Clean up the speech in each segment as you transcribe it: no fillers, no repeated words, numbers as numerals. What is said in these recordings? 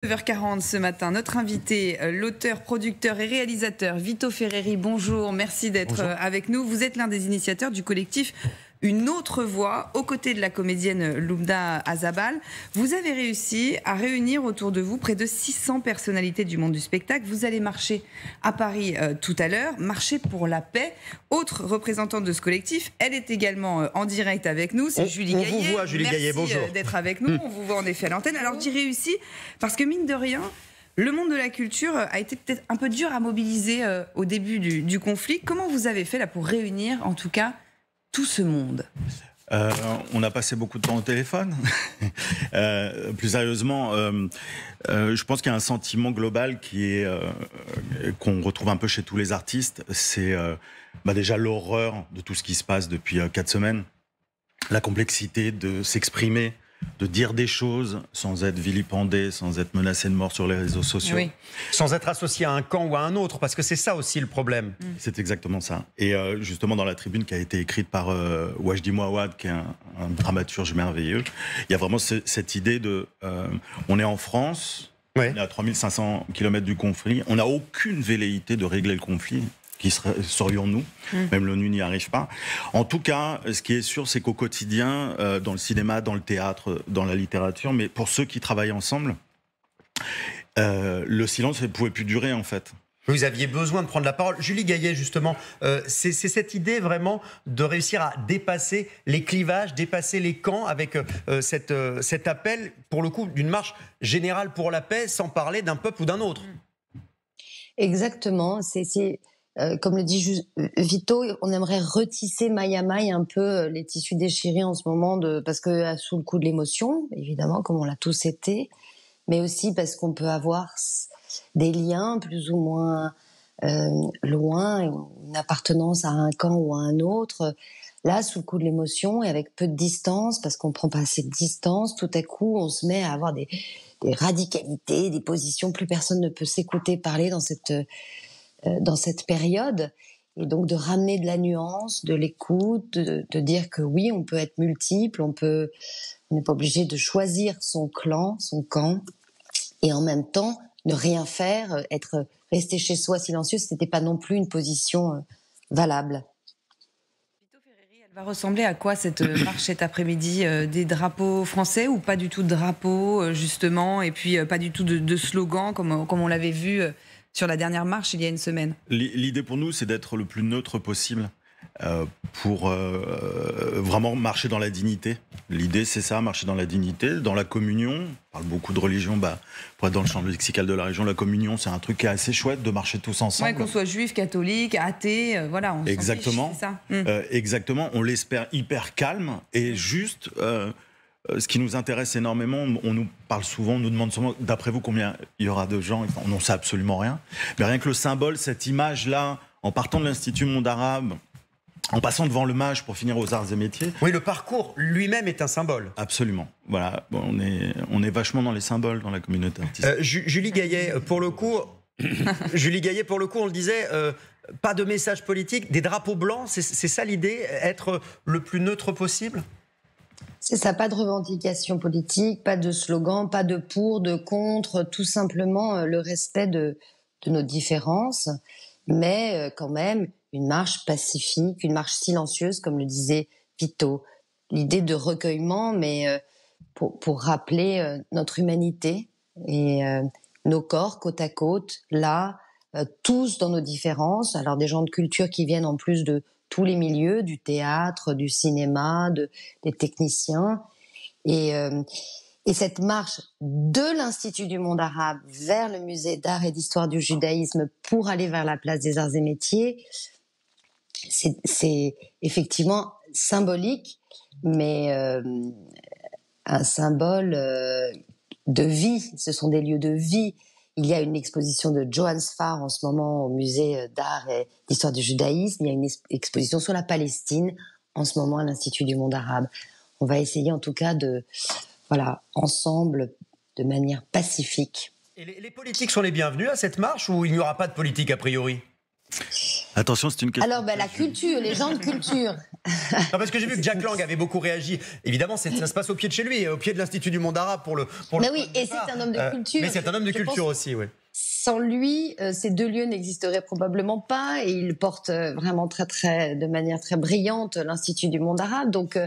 9h40 ce matin, notre invité, l'auteur, producteur et réalisateur Vito Ferreri, bonjour, merci d'être avec nous. Vous êtes l'un des initiateurs du collectif Une autre voix, aux côtés de la comédienne Lumna Azabal. Vous avez réussi à réunir autour de vous près de 600 personnalités du monde du spectacle. Vous allez marcher à Paris tout à l'heure, marcher pour la paix. Autre représentante de ce collectif, elle est également en direct avec nous, c'est Julie Gaillet. On vous voit, Julie Gaillet, bonjour. Merci d'être avec nous, on vous voit en effet à l'antenne. Alors je dis réussi, parce que mine de rien, le monde de la culture a été peut-être un peu dur à mobiliser au début du conflit. Comment vous avez fait là pour réunir, en tout cas, tout ce monde? On a passé beaucoup de temps au téléphone. Plus sérieusement, je pense qu'il y a un sentiment global qu'on retrouve un peu chez tous les artistes. C'est déjà l'horreur de tout ce qui se passe depuis 4 semaines. La complexité de s'exprimer, de dire des choses sans être vilipendé, sans être menacé de mort sur les réseaux sociaux. Oui. Sans être associé à un camp ou à un autre, parce que c'est ça aussi le problème. C'est exactement ça. Et justement, dans la tribune qui a été écrite par Wajdi Mouawad, qui est un dramaturge merveilleux, il y a vraiment cette idée de... on est en France, on est à 3500 km du conflit, on n'a aucune velléité de régler le conflit. Qui serions-nous? Même l'ONU n'y arrive pas. En tout cas, ce qui est sûr, c'est qu'au quotidien, dans le cinéma, dans le théâtre, dans la littérature, mais pour ceux qui travaillent ensemble, le silence ne pouvait plus durer, en fait. Vous aviez besoin de prendre la parole. Julie Gaillet, justement, c'est cette idée vraiment de réussir à dépasser les clivages, dépasser les camps avec cet appel, pour le coup, d'une marche générale pour la paix, sans parler d'un peuple ou d'un autre. Exactement, comme le dit Vito, on aimerait retisser maille à maille un peu les tissus déchirés en ce moment, parce que sous le coup de l'émotion, évidemment, comme on l'a tous été, mais aussi parce qu'on peut avoir des liens plus ou moins loin, une appartenance à un camp ou à un autre. Là, sous le coup de l'émotion et avec peu de distance, parce qu'on prend pas assez de distance, tout à coup, on se met à avoir des radicalités, des positions, plus personne ne peut s'écouter parler dans cette période, et donc de ramener de la nuance, de l'écoute, de dire que oui, on peut être multiple, on n'est pas obligé de choisir son clan, son camp, et en même temps ne rien faire, rester chez soi silencieux, c'était pas non plus une position valable. Vito Ferreri, elle va ressembler à quoi cette marche cet après-midi? Des drapeaux français ou pas du tout de drapeaux, justement, et puis pas du tout de slogans comme on l'avait vu sur la dernière marche il y a une semaine? L'idée pour nous, c'est d'être le plus neutre possible pour vraiment marcher dans la dignité. L'idée, c'est ça, marcher dans la dignité, dans la communion. On parle beaucoup de religion, pour être dans le champ lexical de la région, la communion, c'est un truc qui est assez chouette de marcher tous ensemble. Ouais, qu'on soit juif, catholique, athée, voilà. On exactement. S'en fiche, c'est ça. Exactement. On l'espère hyper calme et juste... ce qui nous intéresse énormément, on nous parle souvent, on nous demande souvent, d'après vous, combien il y aura de gens? On n'en sait absolument rien. Mais rien que le symbole, cette image-là, en partant de l'Institut Monde Arabe, en passant devant le Mage pour finir aux Arts et Métiers. Oui, le parcours lui-même est un symbole. Absolument. Voilà, on est vachement dans les symboles dans la communauté artistique. Julie Gaillet, pour le coup, on le disait, pas de message politique, des drapeaux blancs, c'est ça l'idée, être le plus neutre possible? C'est ça, pas de revendication politique, pas de slogan, pas de pour, de contre, tout simplement le respect de nos différences, mais quand même une marche pacifique, une marche silencieuse, comme le disait Vito. L'idée de recueillement, mais pour rappeler notre humanité et nos corps côte à côte, là, tous dans nos différences. Alors des gens de culture qui viennent en plus de tous les milieux, du théâtre, du cinéma, des techniciens. Et cette marche de l'Institut du Monde Arabe vers le musée d'art et d'histoire du judaïsme pour aller vers la place des arts et métiers, c'est effectivement symbolique, mais un symbole de vie. Ce sont des lieux de vie. Il y a une exposition de Johann Sfar en ce moment au musée d'art et d'histoire du judaïsme. Il y a une exposition sur la Palestine en ce moment à l'Institut du Monde Arabe. On va essayer en tout cas ensemble, de manière pacifique. Et les politiques sont les bienvenus à cette marche ou il n'y aura pas de politique a priori? Attention, c'est une question. Alors, la culture, les gens de culture. Non, parce que j'ai vu que Jack Lang avait beaucoup réagi. Évidemment, ça se passe au pied de chez lui, au pied de l'Institut du monde arabe pour le. Mais oui, et c'est un homme de culture. Mais c'est un homme de culture aussi, oui. Sans lui, ces deux lieux n'existeraient probablement pas, et il porte vraiment de manière très brillante l'Institut du monde arabe. Donc,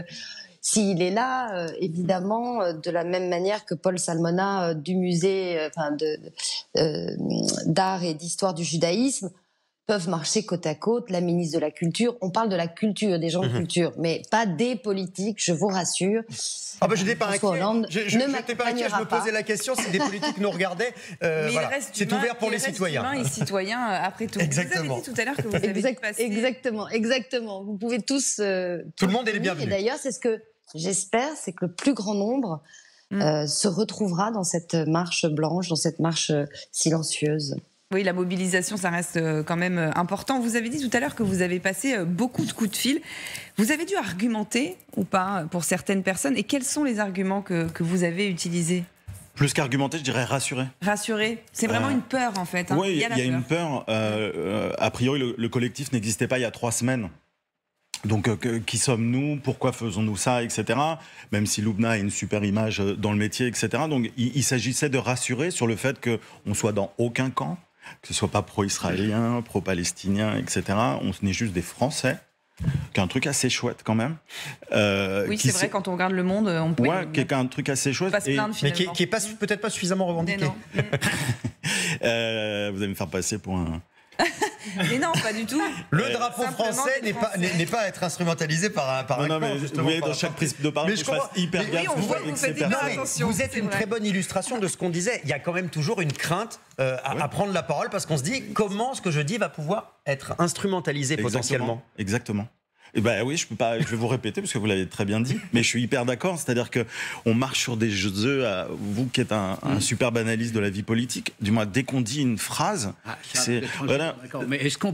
s'il est là, évidemment, de la même manière que Paul Salmona du musée d'art et d'histoire du judaïsme, peuvent marcher côte à côte, la ministre de la Culture. On parle de la culture, des gens de culture, mais pas des politiques, je vous rassure. Ah ben je n'étais pas inquiet. Je n'étais pas inquiet, je me posais pas. la question si des politiques nous regardaient. Mais voilà. C'est ouvert pour les citoyens. Humain et citoyens après tout. Exactement. Vous avez dit tout à l'heure que vous avez passé... Exactement. Vous pouvez tous... tout le monde est les bienvenus. Et d'ailleurs, c'est ce que j'espère, c'est que le plus grand nombre se retrouvera dans cette marche blanche, dans cette marche silencieuse. Oui, la mobilisation, ça reste quand même important. Vous avez dit tout à l'heure que vous avez passé beaucoup de coups de fil. Vous avez dû argumenter ou pas pour certaines personnes? Et quels sont les arguments que vous avez utilisés? Plus qu'argumenter, je dirais rassurer. Rassurer, c'est vraiment une peur en fait. Hein. Oui, il y a une peur. A priori, le collectif n'existait pas il y a 3 semaines. Donc, qui sommes-nous? Pourquoi faisons-nous ça, etc. Même si Loubna a une super image dans le métier, etc. Donc, il s'agissait de rassurer sur le fait qu'on soit dans aucun camp, que ce soit pas pro-israélien, pro-palestinien, etc. On est juste des Français, qui est un truc assez chouette quand même. Oui, c'est vrai, quand on regarde le monde, on peut... Ouais, qui est un truc assez chouette. Pas se plaindre, mais qui est peut-être pas suffisamment revendiqué. Vous allez me faire passer pour un... Mais non, pas du tout. Le drapeau français n'est pas à être instrumentalisé par un camp, justement. Vous voyez, dans chaque prise de parole, je fasse hyper gaffe. Vous êtes une très bonne illustration de ce qu'on disait. Il y a quand même toujours une crainte à prendre la parole, parce qu'on se dit, comment ce que je dis va pouvoir être instrumentalisé potentiellement. Exactement. Eh ben oui, je vais vous répéter parce que vous l'avez très bien dit, mais je suis hyper d'accord. C'est-à-dire que on marche sur des œufs. Vous qui êtes un superbe analyste de la vie politique, du moins dès qu'on dit une phrase, c'est voilà. Mais ce qu'on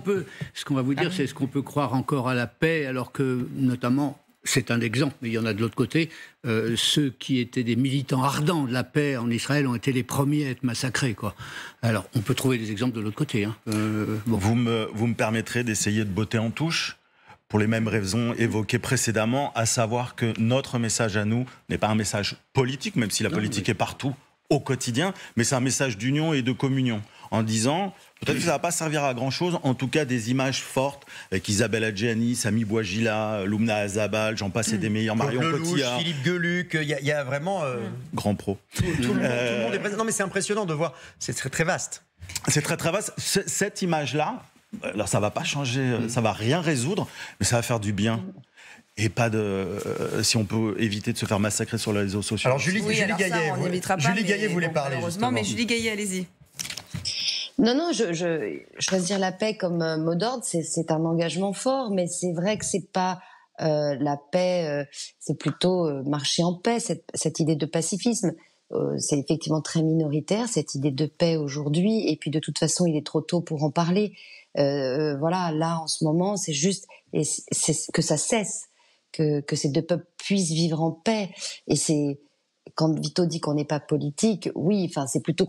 va vous dire, c'est est-ce qu'on peut croire encore à la paix alors que, notamment, c'est un exemple, mais il y en a de l'autre côté, ceux qui étaient des militants ardents de la paix en Israël ont été les premiers à être massacrés, quoi. Alors, on peut trouver des exemples de l'autre côté. Hein. Bon. Vous me permettrez d'essayer de botter en touche pour les mêmes raisons évoquées précédemment, à savoir que notre message à nous n'est pas un message politique, même si la politique est partout au quotidien, mais c'est un message d'union et de communion, en disant, peut-être que ça ne va pas servir à grand-chose, en tout cas des images fortes, avec Isabelle Adjani, Sami Bouajila, Loubna Azabal, j'en passe et des meilleurs, Marion Cotillard. Philippe Geluc, il y a vraiment... Grand pro. Tout le monde est présent. Non mais c'est impressionnant de voir, c'est très très vaste. C'est très très vaste. Cette image-là, alors ça va pas changer, ça va rien résoudre, mais ça va faire du bien. Et pas si on peut éviter de se faire massacrer sur les réseaux sociaux. Alors Julie Gaillet voulait parler. Heureusement, mais Julie Gaillet, allez-y. Non, choisir la paix comme mot d'ordre, c'est un engagement fort, mais c'est vrai que c'est pas la paix, c'est plutôt marcher en paix, cette idée de pacifisme. C'est effectivement très minoritaire, cette idée de paix aujourd'hui, et puis de toute façon, il est trop tôt pour en parler. Voilà, là, en ce moment, c'est juste que ça cesse, que ces deux peuples puissent vivre en paix. Et c'est, quand Vito dit qu'on n'est pas politique, oui, enfin, c'est plutôt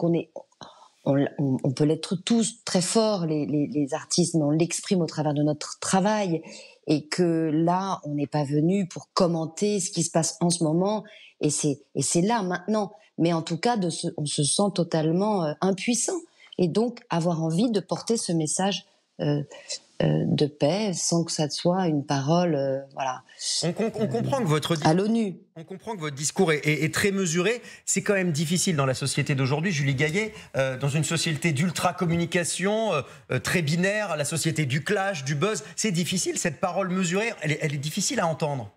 on peut l'être tous très fort, les artistes, mais on l'exprime au travers de notre travail, et que là, on n'est pas venu pour commenter ce qui se passe en ce moment, et c'est là, maintenant. Mais en tout cas, on se sent totalement impuissant, et donc avoir envie de porter ce message de paix sans que ça soit une parole, voilà. On comprend que à l'ONU. On comprend que votre discours est très mesuré. C'est quand même difficile dans la société d'aujourd'hui, Julie Gaillet, dans une société d'ultra-communication, très binaire, la société du clash, du buzz. C'est difficile, cette parole mesurée, elle est difficile à entendre.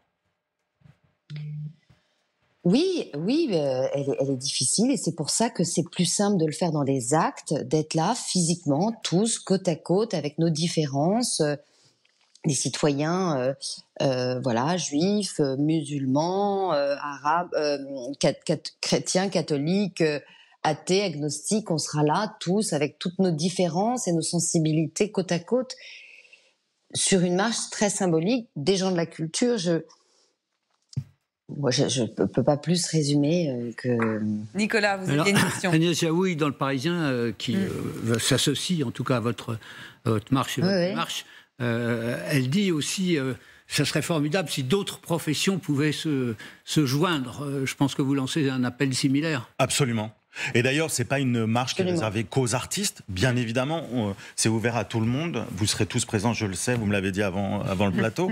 Oui, elle est difficile, et c'est pour ça que c'est plus simple de le faire dans des actes, d'être là physiquement, tous côte à côte, avec nos différences, les citoyens, voilà, juifs, musulmans, arabes, chrétiens, catholiques, athées, agnostiques. On sera là tous avec toutes nos différences et nos sensibilités côte à côte sur une marche très symbolique des gens de la culture. Moi, je ne peux pas plus résumer que... Nicolas, vous avez une question. Agnès Jaoui, dans Le Parisien, qui s'associe en tout cas à votre marche et votre démarche, elle dit aussi... ça serait formidable si d'autres professions pouvaient se joindre. Je pense que vous lancez un appel similaire. Absolument. Et d'ailleurs, c'est pas une marche qui est réservée qu'aux artistes. Bien évidemment, c'est ouvert à tout le monde. Vous serez tous présents, je le sais, vous me l'avez dit avant le plateau.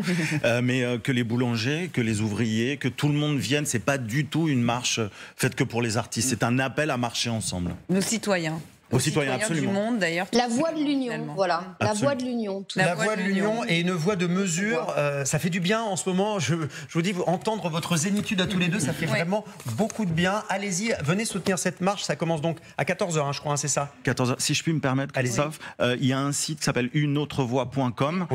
Mais que les boulangers, que les ouvriers, que tout le monde vienne. C'est pas du tout une marche faite que pour les artistes. C'est un appel à marcher ensemble. Nos citoyens. Aux citoyens, absolument. Du monde, d'ailleurs. La voix de l'union, voilà. La voix de l'union. La voix de l'union et une voix de mesure. Ça fait du bien en ce moment. Je vous dis, entendre votre zénitude à tous les deux, ça fait vraiment beaucoup de bien. Allez-y, venez soutenir cette marche. Ça commence donc à 14h, je crois, c'est ça 14h. Si je puis me permettre, Christophe, il y a un site qui s'appelle uneautrevoix.com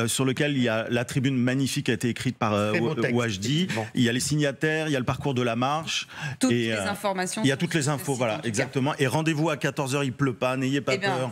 sur lequel il y a la tribune magnifique qui a été écrite par Wajdi. Il y a les signataires, il y a le parcours de la marche. Toutes les informations. Il y a toutes les infos, voilà, exactement. Et rendez-vous à 14h. Il pleut pas, n'ayez pas peur.